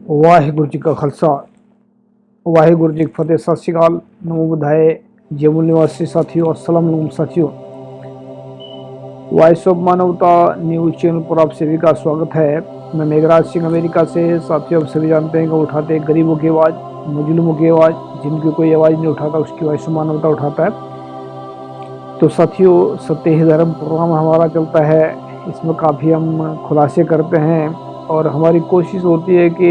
वाहिगुरु जी का खालसा वाहिगुरु जी की फतेह। सत श्री अकाल, नमो बुधाए, जमुन निवासी साथियों, अस्सलाम वालेकुम साथियों। वॉइस ऑफ मानवता न्यूज चैनल पर आप सभी का स्वागत है। मैं मेघराज सिंह अमेरिका से। साथियों, आप सभी जानते हैं कि उठाते गरीबों की आवाज़, मजलूमों की आवाज़, जिनकी कोई आवाज़ नहीं उठाता उसकी वॉइस ऑफ मानवता उठाता है। तो साथियों, सत्य ही धर्म प्रोग्राम हमारा चलता है। इसमें काफ़ी हम खुलासे करते हैं और हमारी कोशिश होती है कि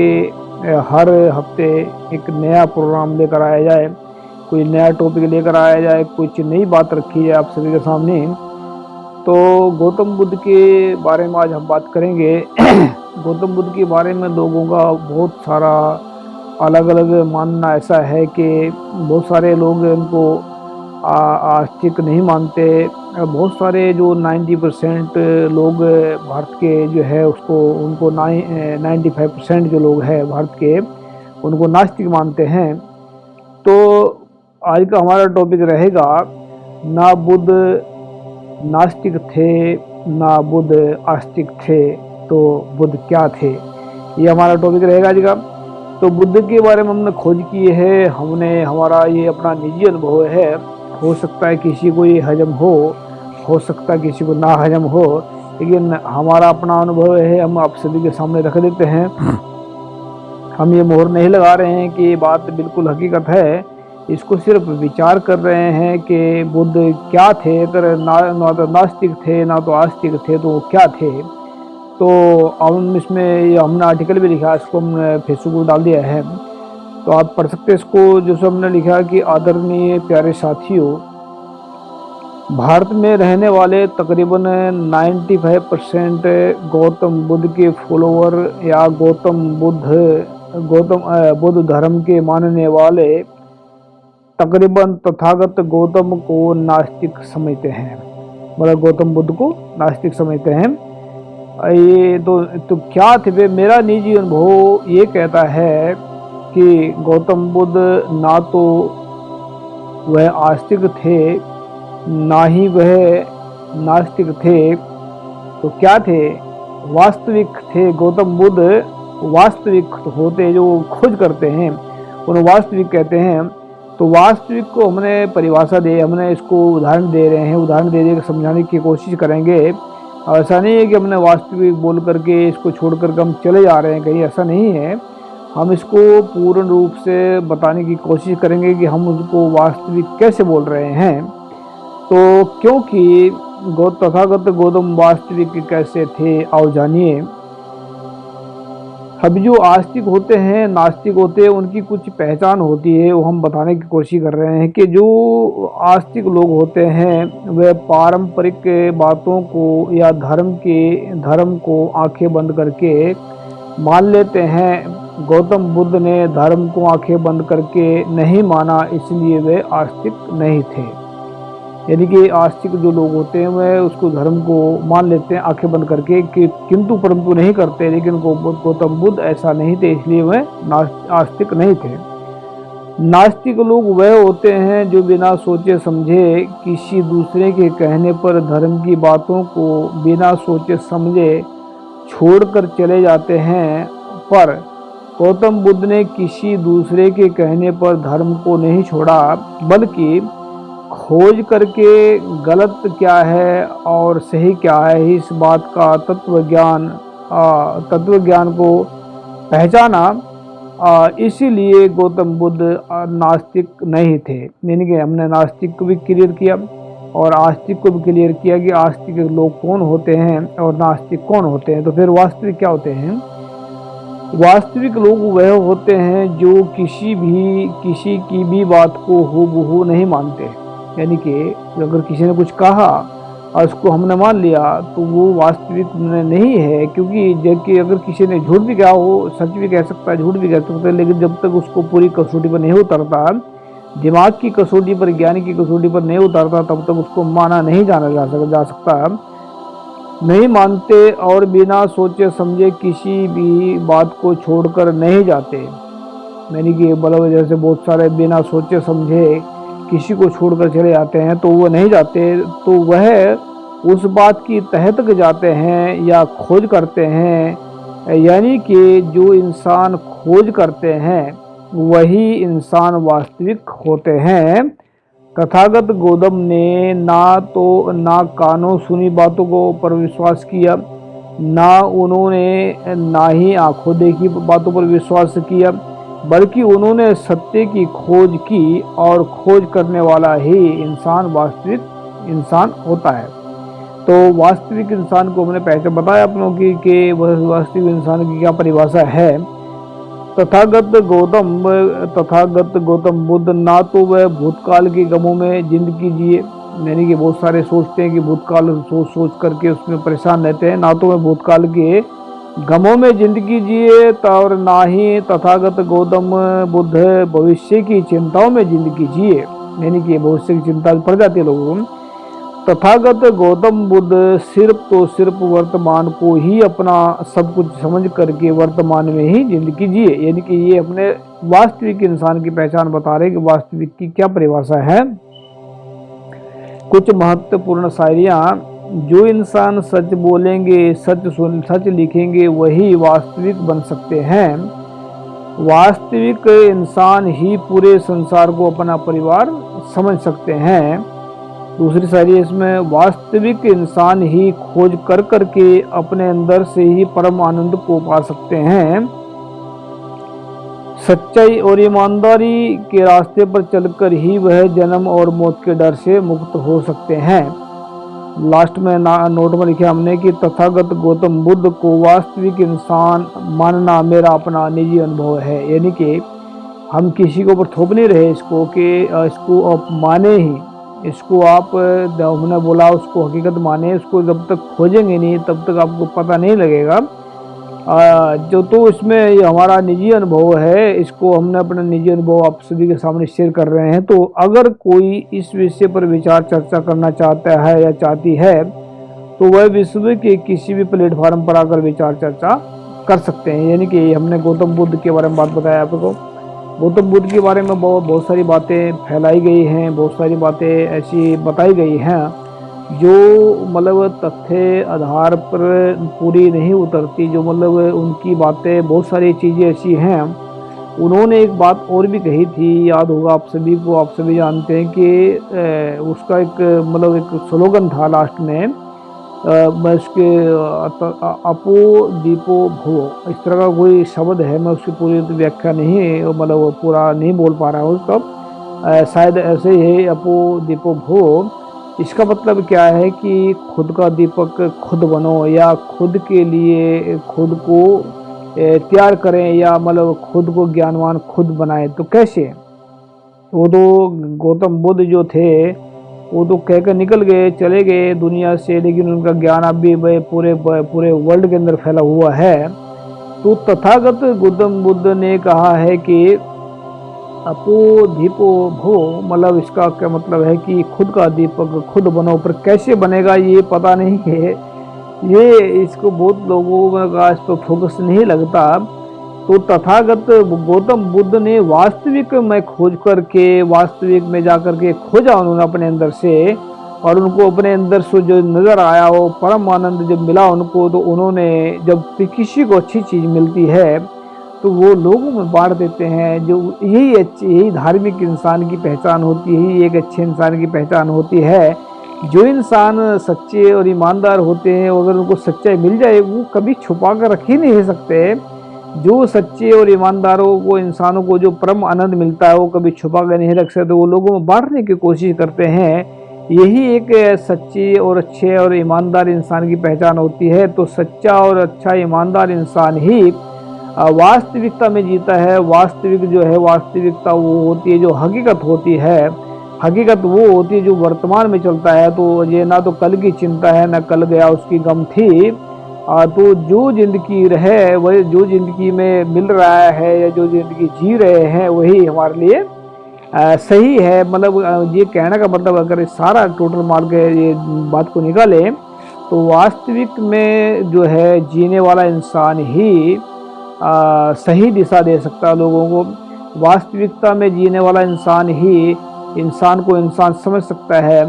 हर हफ्ते एक नया प्रोग्राम लेकर आया जाए, कोई नया टॉपिक लेकर आया जाए, कुछ नई बात रखी जाए आप सभी के सामने। तो गौतम बुद्ध के बारे में आज हम बात करेंगे। गौतम बुद्ध के बारे में लोगों का बहुत सारा अलग अलग मानना ऐसा है कि बहुत सारे लोग उनको आस्तिक नहीं मानते। बहुत सारे जो 90% लोग भारत के जो है उसको उनको 95% जो लोग हैं भारत के उनको नास्तिक मानते हैं। तो आज का हमारा टॉपिक रहेगा, ना बुद्ध नास्तिक थे ना बुद्ध आस्तिक थे, तो बुद्ध क्या थे, ये हमारा टॉपिक रहेगा आज का। तो बुद्ध के बारे में हमने खोज की है, हमने हमारा ये अपना निजी अनुभव है। हो सकता है किसी को ये हजम हो सकता है किसी को ना हजम हो, लेकिन हमारा अपना अनुभव है, हम आप सभी के सामने रख देते हैं। हम ये मोहर नहीं लगा रहे हैं कि ये बात बिल्कुल हकीकत है, इसको सिर्फ विचार कर रहे हैं कि बुद्ध क्या थे। अगर ना तो नास्तिक थे ना तो आस्तिक थे, तो क्या थे। तो हम इसमें हमने आर्टिकल भी लिखा, इसको हमने फेसबुक पर डाल दिया है, तो आप पढ़ सकते हैं इसको। जो हमने लिखा कि आदरणीय प्यारे साथियों, भारत में रहने वाले तकरीबन 95% गौतम बुद्ध के फॉलोअर या गौतम बुद्ध धर्म के मानने वाले तकरीबन तथागत गौतम को नास्तिक समझते हैं, मतलब गौतम बुद्ध को नास्तिक समझते हैं। ये तो क्या थे वे। मेरा निजी अनुभव ये कहता है कि गौतम बुद्ध ना तो वह आस्तिक थे ना ही वह नास्तिक थे, तो क्या थे, वास्तविक थे। गौतम बुद्ध वास्तविक होते, जो खोज करते हैं उन्हें वास्तविक कहते हैं। तो वास्तविक को हमने परिभाषा दे, हमने इसको उदाहरण दे रहे हैं, उदाहरण दे दे समझाने की कोशिश करेंगे। ऐसा नहीं है कि हमने वास्तविक बोल करके इसको छोड़ कर हम चले जा रहे हैं कहीं, ऐसा नहीं है। हम इसको पूर्ण रूप से बताने की कोशिश करेंगे कि हम उसको वास्तविक कैसे बोल रहे हैं। तो क्योंकि तथागत गौतम वास्तविक कैसे थे, आओ जानिए। अब जो आस्तिक होते हैं, नास्तिक होते हैं, उनकी कुछ पहचान होती है, वो हम बताने की कोशिश कर रहे हैं कि जो आस्तिक लोग होते हैं वे पारंपरिक बातों को या धर्म को आंखें बंद करके मान लेते हैं। गौतम बुद्ध ने धर्म को आंखें बंद करके नहीं माना, इसलिए वे आस्तिक नहीं थे। यानी कि आस्तिक जो लोग होते हैं वह उसको धर्म को मान लेते हैं आंखें बंद करके, कि किंतु परंतु नहीं करते। लेकिन गौतम बुद्ध ऐसा नहीं थे, इसलिए वह आस्तिक नहीं थे। नास्तिक लोग वह होते हैं जो बिना सोचे समझे किसी दूसरे के कहने पर धर्म की बातों को बिना सोचे समझे छोड़कर चले जाते हैं। पर गौतम बुद्ध ने किसी दूसरे के कहने पर धर्म को नहीं छोड़ा, बल्कि खोज करके गलत क्या है और सही क्या है, इस बात का तत्व ज्ञान को पहचाना। इसीलिए गौतम बुद्ध नास्तिक नहीं थे। यानी कि हमने नास्तिक को भी क्लियर किया और आस्तिक को भी क्लियर किया कि आस्तिक लोग कौन होते हैं और नास्तिक कौन होते हैं। तो फिर वास्तविक क्या होते हैं। वास्तविक लोग वह होते हैं जो किसी की भी बात को हूबहू नहीं मानते। यानी कि अगर किसी ने कुछ कहा और उसको हमने मान लिया तो वो वास्तविक नहीं है, क्योंकि जबकि अगर किसी ने झूठ भी कहा हो, सच भी कह सकता है, झूठ भी कह सकता है, लेकिन जब तक उसको पूरी कसौटी पर नहीं उतरता, दिमाग की कसौटी पर, ज्ञान की कसौटी पर नहीं उतरता, तब तक उसको माना नहीं जा सकता। नहीं मानते और बिना सोचे समझे किसी भी बात को छोड़कर नहीं जाते। यानी कि मतलब जैसे बहुत सारे बिना सोचे समझे किसी को छोड़कर चले जाते हैं, तो वो नहीं जाते, तो वह उस बात की तह तक जाते हैं या खोज करते हैं यानी कि जो इंसान खोज करते हैं वही इंसान वास्तविक होते हैं। तथागत गौतम ने ना कानों सुनी बातों को पर विश्वास किया, ना ही आंखों देखी बातों पर विश्वास किया, बल्कि उन्होंने सत्य की खोज की और खोज करने वाला ही इंसान वास्तविक इंसान होता है। तो वास्तविक इंसान को हमने पहले बताया अपनों की कि वह वास्तविक इंसान की क्या परिभाषा है। तथागत गौतम बुद्ध ना तो वह भूतकाल के गमों में जिंदगी जिए, यानी कि बहुत सारे सोचते हैं कि भूतकाल सोच सोच करके उसमें परेशान रहते हैं, ना तो वह भूतकाल के गमों में जिंदगी जिए और ना ही तथागत गौतम बुद्ध भविष्य की चिंताओं में जिंदगी जिए, यानी कि भविष्य की चिंता पड़ जाती है लोगों को। तथागत गौतम बुद्ध सिर्फ वर्तमान को ही अपना सब कुछ समझ करके वर्तमान में ही जिंदगी जिए, यानी कि ये अपने वास्तविक इंसान की पहचान बता रहे कि वास्तविक की क्या परिभाषा है। कुछ महत्वपूर्ण शायरियाँ। जो इंसान सच बोलेंगे, सच लिखेंगे वही वास्तविक बन सकते हैं। वास्तविक इंसान ही पूरे संसार को अपना परिवार समझ सकते हैं। दूसरी शायरी इसमें, वास्तविक इंसान ही खोज कर करके अपने अंदर से ही परम आनंद को पा सकते हैं। सच्चाई और ईमानदारी के रास्ते पर चलकर ही वह जन्म और मौत के डर से मुक्त हो सकते हैं। लास्ट में नोट में लिखा हमने कि तथागत गौतम बुद्ध को वास्तविक इंसान मानना मेरा अपना निजी अनुभव है, यानी कि हम किसी के ऊपर थोप नहीं रहे इसको कि इसको आप माने ही, इसको आप हमने बोला उसको हकीकत माने, उसको जब तक खोजेंगे नहीं तब तक आपको पता नहीं लगेगा। जो तो इसमें ये हमारा निजी अनुभव है, इसको हमने अपना निजी अनुभव आप सभी के सामने शेयर कर रहे हैं। तो अगर कोई इस विषय पर विचार चर्चा करना चाहता है या चाहती है तो वह विश्व के किसी भी प्लेटफॉर्म पर आकर विचार चर्चा कर सकते हैं। यानी कि हमने गौतम बुद्ध के बारे में बात बताया आपको। गौतम बुद्ध के बारे में बहुत सारी बातें फैलाई गई हैं, बहुत सारी बातें ऐसी बताई गई हैं जो मतलब तथ्य आधार पर पूरी नहीं उतरती, जो मतलब उनकी बातें बहुत सारी चीज़ें ऐसी हैं। उन्होंने एक बात और भी कही थी, याद होगा आप सभी को, आप सभी जानते हैं कि उसका एक मतलब एक स्लोगन था लास्ट में, मैं उसके अपो दीपो भो, इस तरह का कोई शब्द है, मैं उसकी पूरी व्याख्या नहीं मतलब पूरा नहीं बोल पा रहा हूँ उसका, शायद ऐसे ही अपो दीपो भो। इसका मतलब क्या है कि खुद का दीपक खुद बनो, या खुद के लिए खुद को तैयार करें, या मतलब खुद को ज्ञानवान खुद बनाए। तो कैसे? वो तो गौतम बुद्ध जो थे वो तो कहकर निकल गए, चले गए दुनिया से, लेकिन उनका ज्ञान अब भी पूरे वर्ल्ड के अंदर फैला हुआ है। तो तथागत गौतम बुद्ध ने कहा है कि अपो दीपो भो, मतलब इसका क्या मतलब है कि खुद का दीपक खुद बनो, पर कैसे बनेगा ये पता नहीं है। ये इसको बहुत लोगों का इस पर फोकस नहीं लगता। तो तथागत गौतम बुद्ध ने वास्तविक में खोज करके, वास्तविक में जाकर के खोजा उन्होंने अपने अंदर से, और उनको अपने अंदर से जो नज़र आया वो परम आनंद जब मिला उनको, तो उन्होंने जब किसी को अच्छी चीज़ मिलती है तो वो लोगों में बांट देते हैं। जो यही धार्मिक इंसान की पहचान होती है, यही एक अच्छे इंसान की पहचान होती है। जो इंसान सच्चे और ईमानदार होते हैं, अगर उनको सच्चाई मिल जाए वो कभी छुपा कर रख ही नहीं सकते। जो सच्चे और ईमानदारों को, इंसानों को जो परम आनंद मिलता है वो कभी छुपा कर नहीं रख सकते, वो लोगों में बांटने की कोशिश करते हैं। यही एक सच्चे और अच्छे और ईमानदार इंसान की पहचान होती है। तो सच्चा और अच्छा ईमानदार इंसान ही वास्तविकता में जीता है। वास्तविक जो है, वास्तविकता वो होती है जो हकीकत होती है। हकीकत वो होती है जो वर्तमान में चलता है। तो ये ना तो कल की चिंता है, ना कल गया उसकी गम थी। तो जो जिंदगी रहे, वही जो जिंदगी में मिल रहा है या जो जिंदगी जी रहे हैं वही हमारे लिए सही है। मतलब ये कहने का मतलब, अगर सारा टोटल मार के ये बात को निकाले तो वास्तविक में जो है जीने वाला इंसान ही सही दिशा दे सकता है लोगों को। वास्तविकता में जीने वाला इंसान ही इंसान को इंसान समझ सकता है।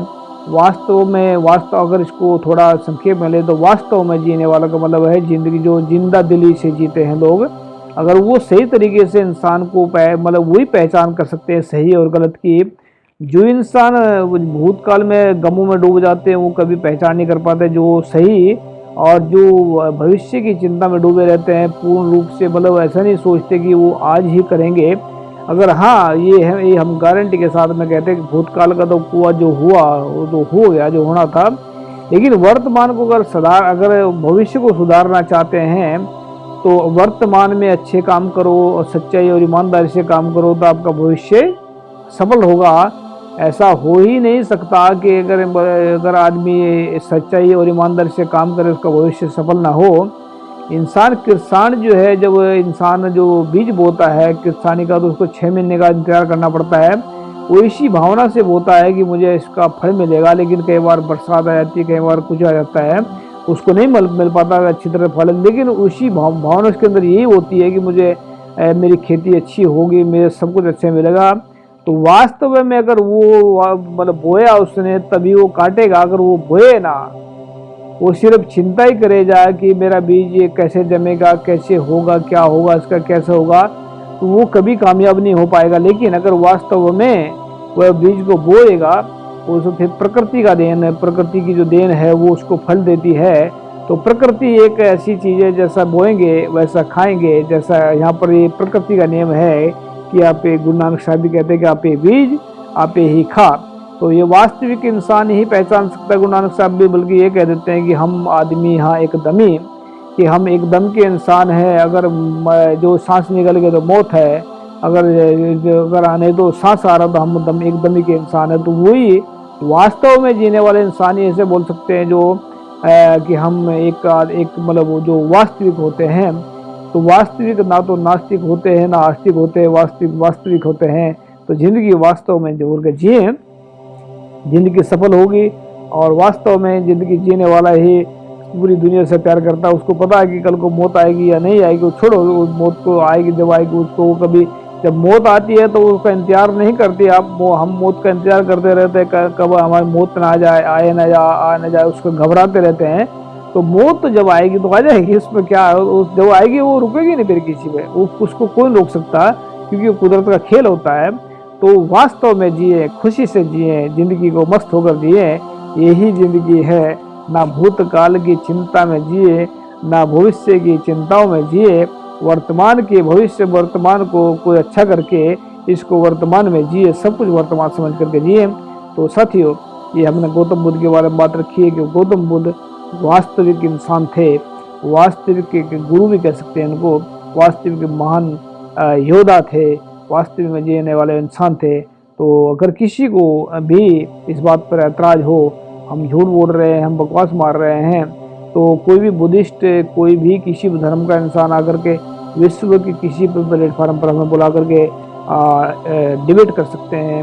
वास्तव अगर इसको थोड़ा संक्षेप में ले तो वास्तव में जीने वाला का मतलब है जिंदगी जो जिंदा दिली से जीते हैं लोग। अगर वो सही तरीके से इंसान को मतलब वही पहचान कर सकते हैं सही और गलत की। जो इंसान भूतकाल में गमों में डूब जाते हैं वो कभी पहचान नहीं कर पाते जो सही, और जो भविष्य की चिंता में डूबे रहते हैं पूर्ण रूप से, मतलब ऐसा नहीं सोचते कि वो आज ही करेंगे। अगर हाँ ये है, ये हम गारंटी के साथ में कहते हैं कि भूतकाल का तो कुआ जो हुआ वो तो हो गया जो होना था, लेकिन वर्तमान को अगर भविष्य को सुधारना चाहते हैं तो वर्तमान में अच्छे काम करो और सच्चाई और ईमानदारी से काम करो तो आपका भविष्य सफल होगा। ऐसा हो ही नहीं सकता कि अगर आदमी सच्चाई और ईमानदारी से काम करे उसका भविष्य सफल ना हो। किसान जो है, जब इंसान जो बीज बोता है किसानी का, तो उसको 6 महीने का इंतजार करना पड़ता है। वो इसी भावना से बोता है कि मुझे इसका फल मिलेगा, लेकिन कई बार बरसात आ जाती है, कई बार कुछ आ जाता है, उसको नहीं मिल पाता अच्छी तरह फल। लेकिन उसी भावना उसके अंदर यही होती है कि मुझे मेरी खेती अच्छी होगी, मेरे सब कुछ अच्छा मिलेगा। तो वास्तव में अगर वो मतलब बोया उसने तभी वो काटेगा। अगर वो बोए ना, वो सिर्फ चिंता ही करेगा कि मेरा बीज ये कैसे जमेगा, कैसे होगा, क्या होगा, इसका कैसे होगा, तो वो कभी कामयाब नहीं हो पाएगा। लेकिन अगर वास्तव में वह बीज को बोएगा, वो फिर प्रकृति का देन है, प्रकृति की जो देन है वो उसको फल देती है। तो प्रकृति एक ऐसी चीज है, जैसा बोएंगे वैसा खाएंगे। जैसा यहाँ पर ये प्रकृति का नियम है कि आप गुरु नानक साहब भी कहते हैं कि आप ये बीज आप ही खा। तो ये वास्तविक इंसान ही पहचान सकता है। गुरु नानक साहब भी बल्कि ये कह देते हैं कि हम आदमी हाँ एक दमी, कि हम एक दम के इंसान हैं। अगर जो सांस निकल गए तो मौत है, अगर आने तो सांस आ रहा तो हम एक दमी के इंसान है। तो वही वास्तव में जीने वाले इंसान ही ऐसे बोल सकते हैं जो कि हम एक मतलब जो वास्तविक होते हैं। तो वास्तविक ना तो नास्तिक होते हैं ना आस्तिक होते हैं, वास्तविक होते हैं। तो जिंदगी वास्तव में जोड़ के जिए, जिंदगी सफल होगी। और वास्तव में जिंदगी जीने वाला ही पूरी दुनिया से प्यार करता है। उसको पता है कि कल को मौत आएगी या नहीं आएगी, छोड़ो मौत को आएगी जब आएगी उसको। वो कभी जब मौत आती है तो उसका इंतजार नहीं करती आप। हम मौत का इंतजार करते रहते हैं कब हमारी मौत ना आ जाए, आ ना जाए, उसको घबराते रहते हैं। तो मौत तो जब आएगी तो आ जाएगी, उसमें क्या है, जब आएगी वो रुकेगी नहीं फिर किसी पे, उसको कोई रोक सकता, क्योंकि वो कुदरत का खेल होता है। तो वास्तव में जिए, खुशी से जिए, जिंदगी को मस्त होकर जिए, यही जिंदगी है। ना भूतकाल की चिंता में जिए, ना भविष्य की चिंताओं में जिए। वर्तमान के भविष्य वर्तमान को कोई अच्छा करके इसको वर्तमान में जिए, सब कुछ वर्तमान समझ करके जिए। तो साथियों, ये हमने गौतम बुद्ध के बारे में बात रखी है कि गौतम बुद्ध वास्तविक इंसान थे, वास्तविक के गुरु भी कह सकते हैं इनको, वास्तविक महान योद्धा थे, वास्तविक में जीने वाले इंसान थे। तो अगर किसी को भी इस बात पर ऐतराज हो, हम झूठ बोल रहे हैं, हम बकवास मार रहे हैं, तो कोई भी बुद्धिस्ट, कोई भी किसी भी धर्म का इंसान आकर के विश्व के किसी भी प्लेटफार्म पर हमें बुला करके डिबेट कर सकते हैं,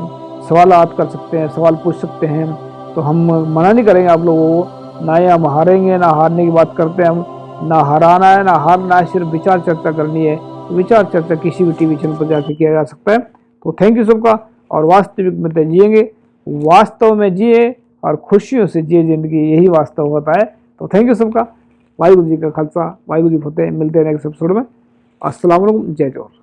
सवालात कर सकते हैं, सवाल पूछ सकते हैं। तो हम मना नहीं करेंगे आप लोगों को, ना ही हम हारेंगे, ना हारने की बात करते हैं हम, ना हराना है ना हारना है, सिर्फ विचार चर्चा करनी है। विचार चर्चा किसी भी टीवी चैनल पर जाके किया जा सकता है। तो थैंक यू सबका। और वास्तविक में तो जिएंगे, वास्तव में जिए और खुशियों से जिए जिंदगी, यही वास्तव होता है। तो थैंक यू सबका। वाहिगुरु जी का खालसा, वाहिगुरु जी फतेह। मिलते हैं नेक्स्ट एपिसोड में। अस्सलाम वालेकुम, जय जोहर।